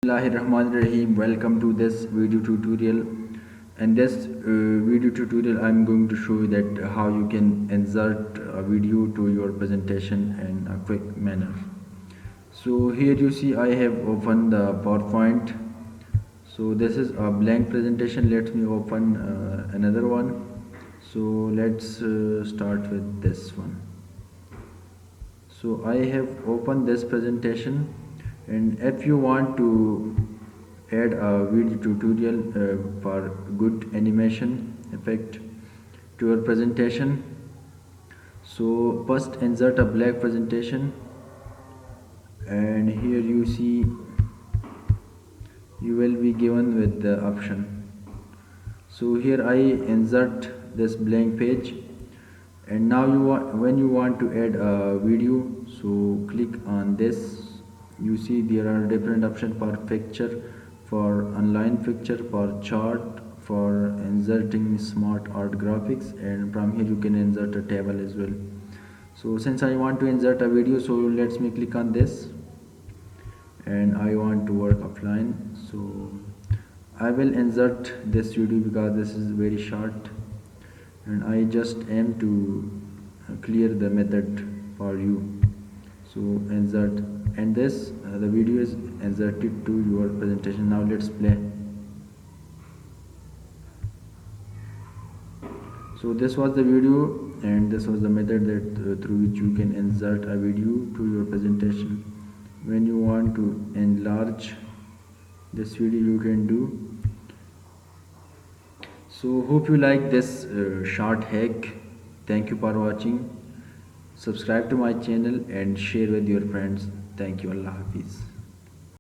Bismillahirrahmanirrahim. Welcome to this video tutorial. In this video tutorial I'm going to show you that how you can insert a video to your presentation in a quick manner. So here you see I have opened the PowerPoint. So this is a blank presentation. Let me open another one. So let's start with this one. So I have opened this presentation, and if you want to add a video tutorial for good animation effect to your presentation, so first insert a black presentation, and here you see you will be given with the option. So here I insert this blank page, and now when you want to add a video, so click on this. You see there are different options for picture, for online picture, for chart, for inserting smart art graphics, and from here you can insert a table as well. So since I want to insert a video, so let me click on this, and I want to work offline. So I will insert this video because this is very short, and I just aim to clear the method for you. So insert, and this the video is inserted to your presentation. Now let's play. So this was the video, and this was the method that through which you can insert a video to your presentation. When you want to enlarge this video, you can do. So hope you like this short hack. Thank you for watching. Subscribe to my channel and share with your friends. Thank you. Allah Hafiz.